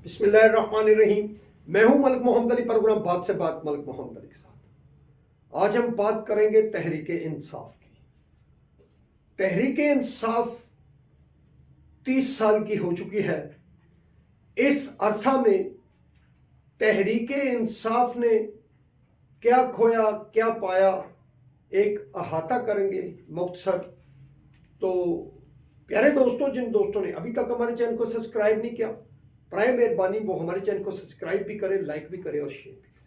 بسم اللہ الرحمن الرحیم۔ میں ہوں ملک محمد علی، پروگرام بات سے بات ملک محمد علی کے ساتھ۔ آج ہم بات کریں گے تحریک انصاف کی۔ تحریک انصاف 30 سال کی ہو چکی ہے۔ اس عرصہ میں تحریک انصاف نے کیا کھویا کیا پایا، ایک احاطہ کریں گے مختصر۔ تو پیارے دوستوں، جن دوستوں نے ابھی تک ہمارے چینل کو سبسکرائب نہیں کیا، برائے مہربانی وہ ہمارے چینل کو سبسکرائب بھی کرے، لائک بھی کرے اور شیئر بھی کرے۔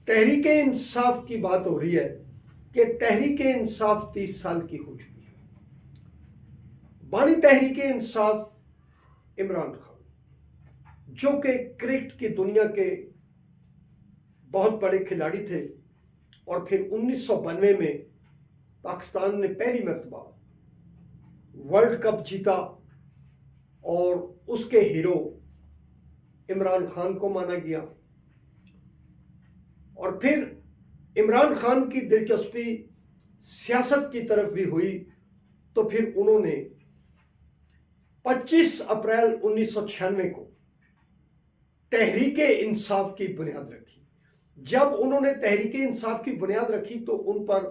تحریک انصاف کی بات ہو رہی ہے کہ تحریک انصاف 30 سال کی ہو چکی ہے۔ بانی تحریک انصاف عمران خان، جو کہ کرکٹ کی دنیا کے بہت بڑے کھلاڑی تھے، اور پھر 1992 میں پاکستان نے پہلی مرتبہ ورلڈ کپ جیتا، اور اس کے ہیرو عمران خان کو مانا گیا۔ اور پھر عمران خان کی دلچسپی سیاست کی طرف بھی ہوئی، تو پھر انہوں نے 25 اپریل 1996 کو تحریک انصاف کی بنیاد رکھی۔ جب انہوں نے تحریک انصاف کی بنیاد رکھی تو ان پر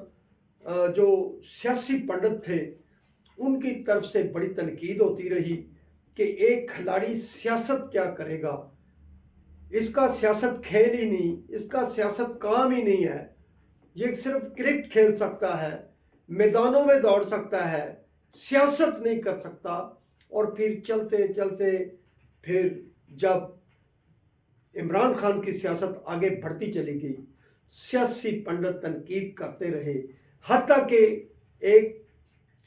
جو سیاسی پنڈت تھے ان کی طرف سے بڑی تنقید ہوتی رہی کہ ایک کھلاڑی سیاست کیا کرے گا، اس کا سیاست کھیل ہی نہیں، اس کا سیاست کام ہی نہیں ہے، یہ صرف کرکٹ کھیل سکتا ہے، میدانوں میں دوڑ سکتا ہے، سیاست نہیں کر سکتا۔ اور پھر چلتے چلتے پھر جب عمران خان کی سیاست آگے بڑھتی چلی گئی، سیاسی پنڈت تنقید کرتے رہے، حتیٰ کہ ایک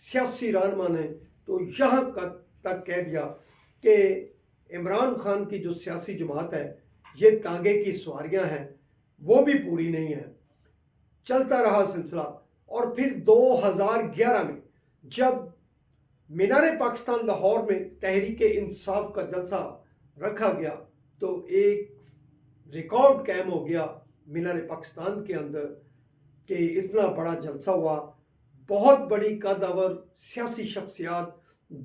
سیاسی رہنما نے تو یہاں تک کہہ دیا کہ عمران خان کی جو سیاسی جماعت ہے یہ تانگے کی سواریاں ہیں، وہ بھی پوری نہیں ہیں۔ چلتا رہا سلسلہ، اور پھر 2011 میں جب مینار پاکستان لاہور میں تحریک انصاف کا جلسہ رکھا گیا تو ایک ریکارڈ قائم ہو گیا مینار پاکستان کے اندر کہ اتنا بڑا جلسہ ہوا، بہت بڑی قدور سیاسی شخصیات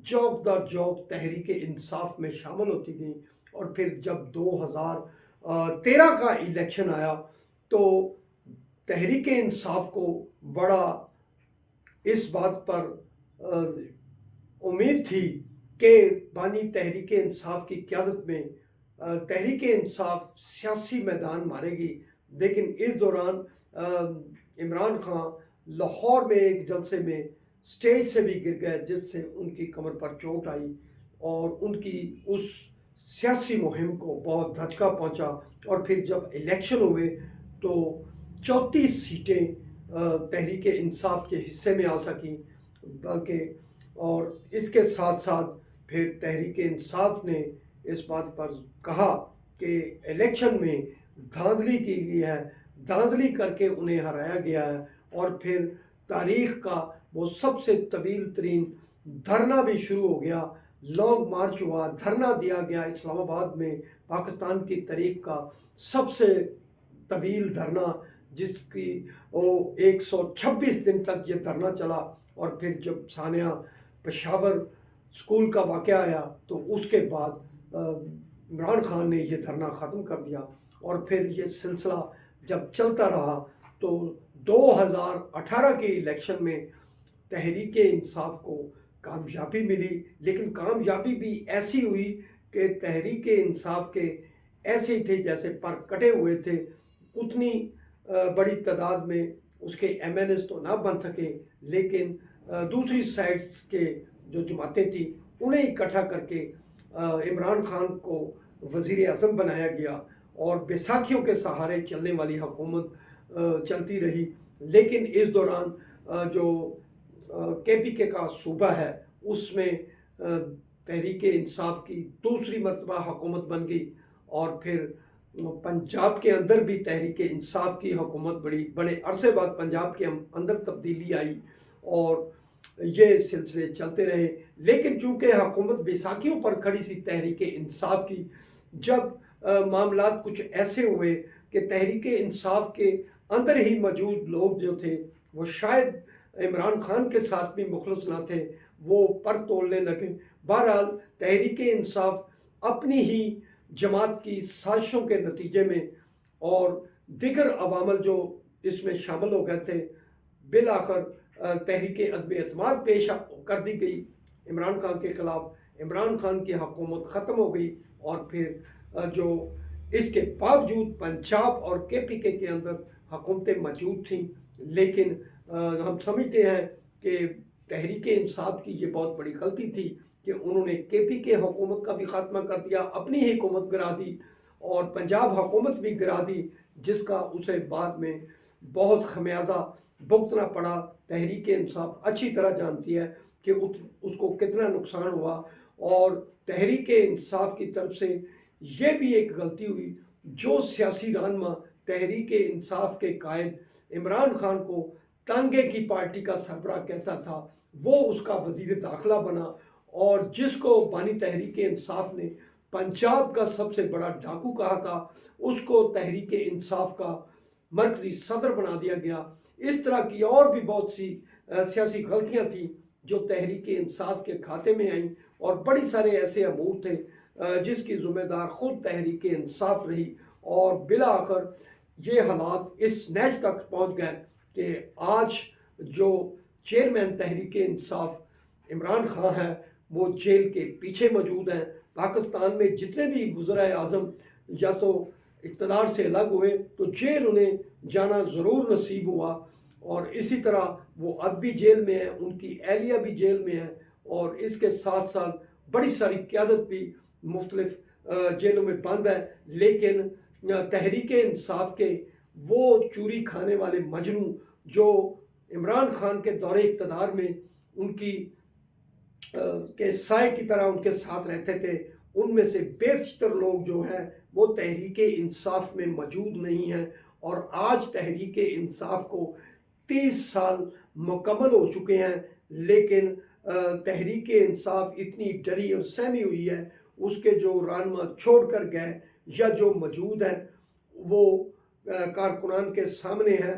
جوک در جوک تحریک انصاف میں شامل ہوتی گئیں۔ اور پھر جب 2013 کا الیکشن آیا تو تحریک انصاف کو بڑا اس بات پر امید تھی کہ بانی تحریک انصاف کی قیادت میں تحریک انصاف سیاسی میدان مارے گی، لیکن اس دوران عمران خان لاہور میں ایک جلسے میں سٹیج سے بھی گر گئے، جس سے ان کی کمر پر چوٹ آئی اور ان کی اس سیاسی مہم کو بہت دھچکا پہنچا۔ اور پھر جب الیکشن ہوئے تو 34 سیٹیں تحریک انصاف کے حصے میں آ سکیں، بلکہ اور اس کے ساتھ ساتھ پھر تحریک انصاف نے اس بات پر کہا کہ الیکشن میں دھاندلی کی گئی ہے، دھاندلی کر کے انہیں ہرایا گیا ہے۔ اور پھر تاریخ کا وہ سب سے طویل ترین دھرنا بھی شروع ہو گیا، لانگ مارچ ہوا، دھرنا دیا گیا اسلام آباد میں، پاکستان کی تاریخ کا سب سے طویل دھرنا، جس کی 126 دن تک یہ دھرنا چلا۔ اور پھر جب ثانیہ پشاور اسکول کا واقعہ آیا تو اس کے بعد عمران خان نے یہ دھرنا ختم کر دیا۔ اور پھر یہ سلسلہ جب چلتا رہا تو 2018 کے الیکشن میں تحریک انصاف کو کامیابی ملی، لیکن کامیابی بھی ایسی ہوئی کہ تحریک انصاف کے ایسے ہی تھے جیسے پر کٹے ہوئے تھے، اتنی بڑی تعداد میں اس کے ایم این ایز تو نہ بن سکے، لیکن دوسری سائڈز کے جو جماعتیں تھیں انہیں اکٹھا کر کے عمران خان کو وزیر اعظم بنایا گیا، اور بیساکھیوں کے سہارے چلنے والی حکومت چلتی رہی۔ لیکن اس دوران جو کے پی کے کا صوبہ ہے اس میں تحریک انصاف کی دوسری مرتبہ حکومت بن گئی، اور پھر پنجاب کے اندر بھی تحریک انصاف کی حکومت بڑے عرصے بعد پنجاب کے اندر تبدیلی آئی، اور یہ سلسلے چلتے رہے۔ لیکن چونکہ حکومت بیساکھیوں پر کھڑی سی تحریک انصاف کی، جب معاملات کچھ ایسے ہوئے کہ تحریک انصاف کے اندر ہی موجود لوگ جو تھے وہ شاید عمران خان کے ساتھ بھی مخلص نہ تھے، وہ پر تولنے لگے۔ بہرحال تحریک انصاف اپنی ہی جماعت کی سازشوں کے نتیجے میں اور دیگر عوامل جو اس میں شامل ہو گئے تھے، بالآخر تحریک عدم اعتماد پیش کر دی گئی عمران خان کے خلاف، عمران خان کی حکومت ختم ہو گئی، اور پھر جو اس کے باوجود پنجاب اور KPK کے اندر حکومتیں موجود تھیں، لیکن ہم سمجھتے ہیں کہ تحریک انصاف کی یہ بہت بڑی غلطی تھی کہ انہوں نے KPK حکومت کا بھی خاتمہ کر دیا، اپنی ہی حکومت گرا دی اور پنجاب حکومت بھی گرا دی، جس کا اسے بعد میں بہت خمیازہ بھگتنا پڑا۔ تحریک انصاف اچھی طرح جانتی ہے کہ اس کو کتنا نقصان ہوا، اور تحریک انصاف کی طرف سے یہ بھی ایک غلطی ہوئی، جو سیاسی رہنما تحریک انصاف کے قائد عمران خان کو تانگے کی پارٹی کا سربراہ کہتا تھا، وہ اس کا وزیر داخلہ بنا، اور جس کو بانی تحریک انصاف نے پنجاب کا سب سے بڑا ڈاکو کہا تھا، اس کو تحریک انصاف کا مرکزی صدر بنا دیا گیا۔ اس طرح کی اور بھی بہت سی سیاسی غلطیاں تھیں جو تحریک انصاف کے کھاتے میں آئیں، اور بڑی سارے ایسے امور تھے جس کی ذمہ دار خود تحریک انصاف رہی، اور بالآخر یہ حالات اس نیچ تک پہنچ گئے کہ آج جو چیئرمین تحریک انصاف عمران خان ہے وہ جیل کے پیچھے موجود ہیں۔ پاکستان میں جتنے بھی وزرائے اعظم یا تو اقتدار سے الگ ہوئے تو جیل انہیں جانا ضرور نصیب ہوا، اور اسی طرح وہ اب بھی جیل میں ہیں، ان کی اہلیہ بھی جیل میں ہے، اور اس کے ساتھ ساتھ بڑی ساری قیادت بھی مختلف جیلوں میں بند ہے۔ لیکن تحریک انصاف کے وہ چوری کھانے والے مجنوں جو عمران خان کے دور اقتدار میں ان کی کے سائے کی طرح ان کے ساتھ رہتے تھے، ان میں سے بیشتر لوگ جو ہیں وہ تحریک انصاف میں موجود نہیں ہیں، اور آج تحریک انصاف کو 30 سال مکمل ہو چکے ہیں، لیکن تحریک انصاف اتنی ڈری اور سہمی ہوئی ہے، اس کے جو رہنما چھوڑ کر گئے یا جو موجود ہیں وہ کارکنان کے سامنے ہیں،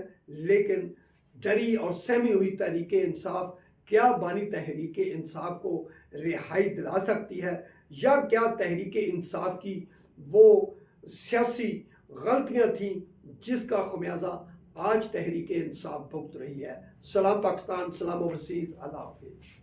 لیکن ڈری اور سہمی ہوئی تحریک انصاف کیا بانی تحریک انصاف کو رہائی دلا سکتی ہے، یا کیا تحریک انصاف کی وہ سیاسی غلطیاں تھیں جس کا خمیازہ آج تحریک انصاف بھگت رہی ہے۔ سلام پاکستان، سلام اوورسیز، اللہ حافظ۔